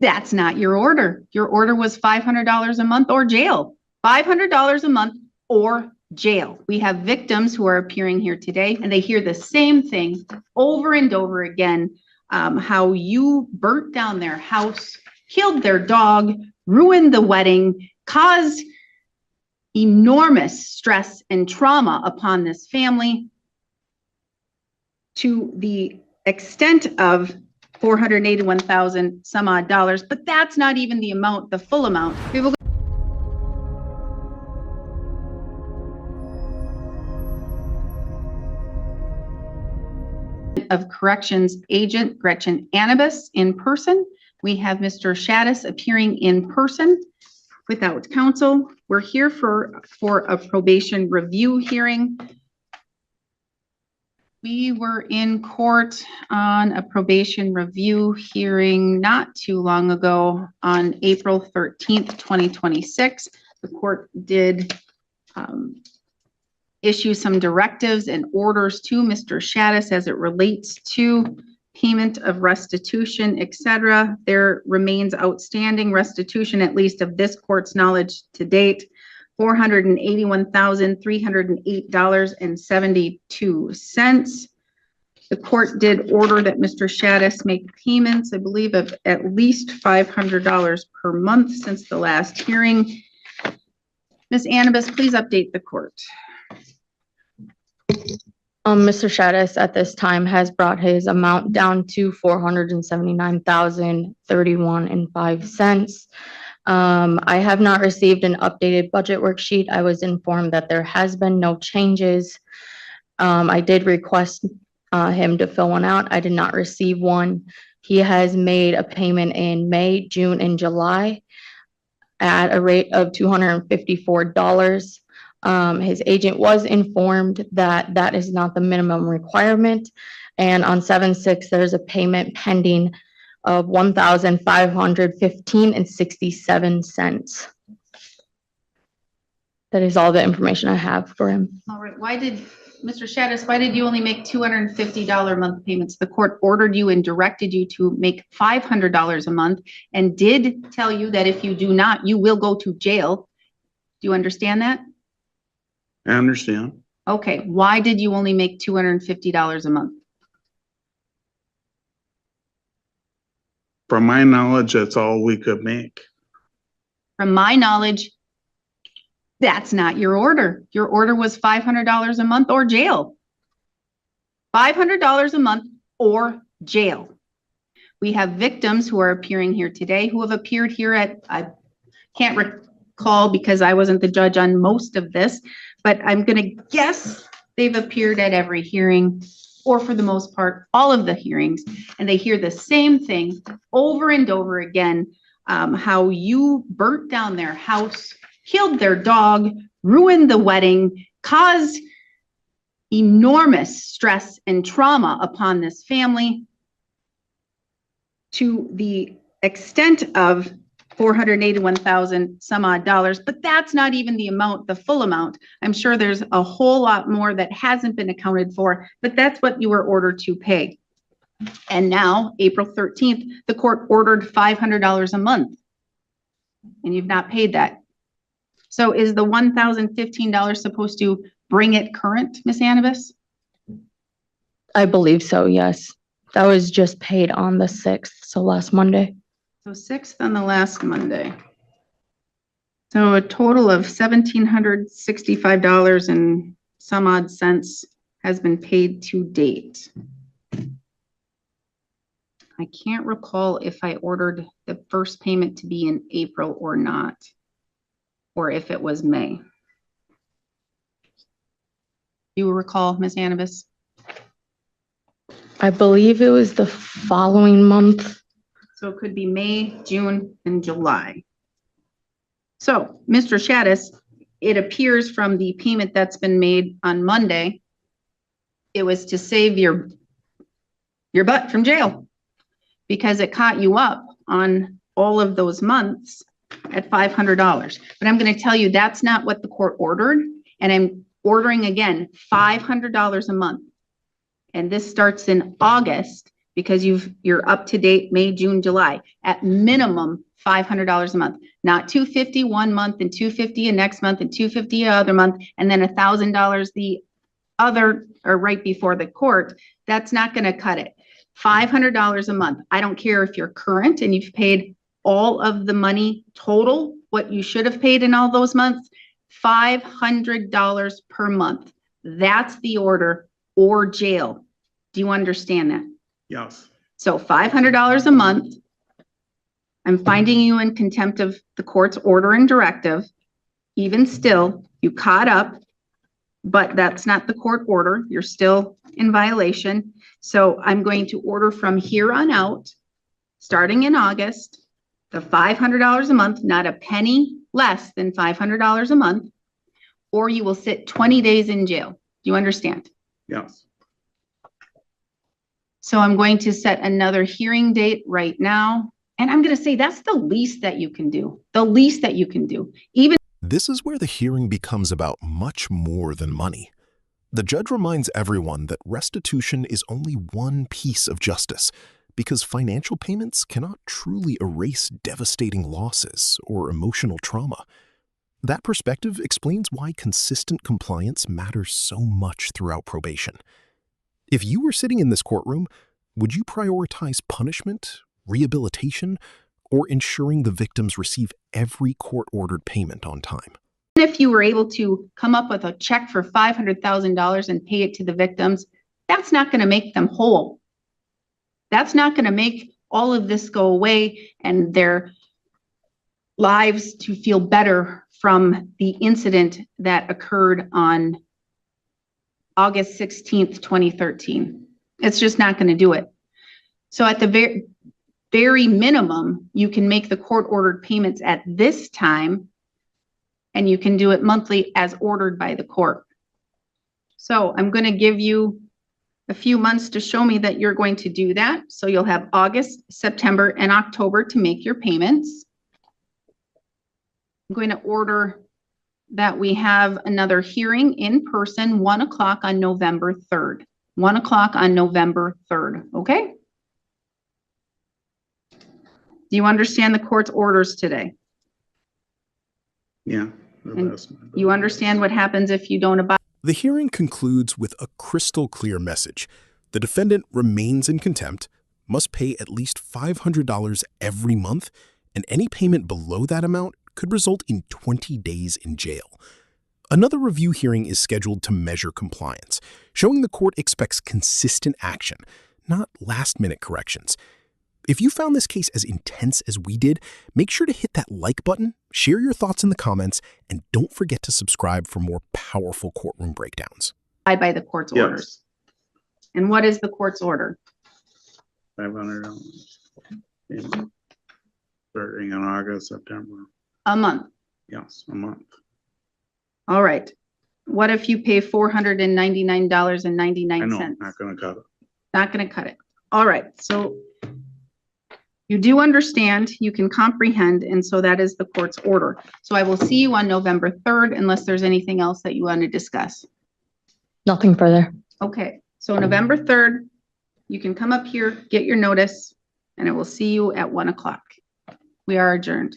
That's not your order. Your order was $500 a month or jail. $500 a month or jail. We have victims who are appearing here today, and they hear the same thing over and over again, how you burnt down their house, killed their dog, ruined the wedding, caused enormous stress and trauma upon this family to the extent of $481,000 some odd dollars, but that's not even the amount, the full amount. We will of Corrections Agent Gretchen Annabis in person. We have Mr. Shaddis appearing in person without counsel. We're here for a probation review hearing. We were in court on a probation review hearing not too long ago on April 13th, 2026. The court did issue some directives and orders to Mr. Shaddis as it relates to payment of restitution, etc. There remains outstanding restitution, at least of this court's knowledge to date, $481,308.72. The court did order that Mr. Shaddis make payments, I believe, of at least $500 per month since the last hearing. Ms. Annabis, please update the court. Mr. Shaddis at this time has brought his amount down to $479,031.05. I have not received an updated budget worksheet. I was informed that there has been no changes. I did request him to fill one out. I did not receive one. He has made a payment in May, June, and July at a rate of $254. His agent was informed that that is not the minimum requirement. And on 7/6, there's a payment pending of $1,515.67. That is all the information I have for him. All right. Mr. Shaddis, why did you only make $250 a month payments? The court ordered you and directed you to make $500 a month and did tell you that if you do not, you will go to jail. Do you understand that? I understand. Okay. Why did you only make $250 a month? From my knowledge, that's all we could make. From my knowledge, that's not your order. Your order was $500 a month or jail. $500 a month or jail. We have victims who are appearing here today who have appeared here at, I can't recall because I wasn't the judge on most of this, but I'm going to guess they've appeared at every hearing, or for the most part, all of the hearings, and they hear the same thing over and over again, how you burnt down their house, killed their dog, ruined the wedding, caused enormous stress and trauma upon this family to the extent of $481,000 some odd dollars, but that's not even the amount, the full amount. I'm sure there's a whole lot more that hasn't been accounted for, but that's what you were ordered to pay. And now, April 13th, the court ordered $500 a month, and you've not paid that. So is the $1,015 supposed to bring it current, Ms. Annabis? I believe so, yes. That was just paid on the 6th, so last Monday. So 6th on the last Monday. So a total of $1,765 and some odd cents has been paid to date. I can't recall if I ordered the first payment to be in April or not, or if it was May. You recall, Ms. Annabis? I believe it was the following month. So it could be May, June, and July. So, Mr. Shaddis, it appears from the payment that's been made on Monday, it was to save your butt from jail because it caught you up on all of those months at $500. But I'm going to tell you that's not what the court ordered, and I'm ordering again $500 a month. And this starts in August, because you're up to date May, June, July, at minimum $500 a month, not $250 one month and $250 a next month and $250 other month, and then $1,000 the other or right before the court. That's not going to cut it. $500 a month. I don't care if you're current and you've paid all of the money total, what you should have paid in all those months, $500 per month. That's the order, or jail. Do you understand that? Yes. So $500 a month. I'm finding you in contempt of the court's order and directive. Even still, you caught up, but that's not the court order. You're still in violation. So I'm going to order from here on out, starting in August, the $500 a month, not a penny less than $500 a month, or you will sit 20 days in jail. Do you understand? Yes. So I'm going to set another hearing date right now. And I'm going to say that's the least that you can do. The least that you can do. Even This is where the hearing becomes about much more than money. The judge reminds everyone that restitution is only one piece of justice, because financial payments cannot truly erase devastating losses or emotional trauma. That perspective explains why consistent compliance matters so much throughout probation. If you were sitting in this courtroom, would you prioritize punishment, rehabilitation, or ensuring the victims receive every court-ordered payment on time? if you were able to come up with a check for $500,000 and pay it to the victims, that's not going to make them whole. That's not going to make all of this go away and their lives to feel better from the incident that occurred on August 16th, 2013. It's just not going to do it. So at the very minimum, you can make the court-ordered payments at this time, and you can do it monthly as ordered by the court. So I'm going to give you a few months to show me that you're going to do that. So you'll have August, September, and October to make your payments. I'm going to order that we have another hearing in person, 1 o'clock on November 3rd. 1 o'clock on November 3rd, okay? Do you understand the court's orders today? Yeah. And you understand what happens if you don't abide? The hearing concludes with a crystal clear message. The defendant remains in contempt, must pay at least $500 every month, and any payment below that amount could result in 20 days in jail. Another review hearing is scheduled to measure compliance, showing the court expects consistent action, not last-minute corrections. If you found this case as intense as we did, make sure to hit that like button, share your thoughts in the comments, and don't forget to subscribe for more powerful courtroom breakdowns. By the court's Yes. orders. And what is the court's order? $500. Starting in August, September. A month. Yes, a month. All right. What if you pay I $499.99? know, not gonna cut it. Not going to cut it. All right. So you do understand, you can comprehend, and so that is the court's order. So I will see you on November 3rd unless there's anything else that you want to discuss. Nothing further. Okay. So November 3rd, you can come up here, get your notice, and I will see you at 1 o'clock. We are adjourned.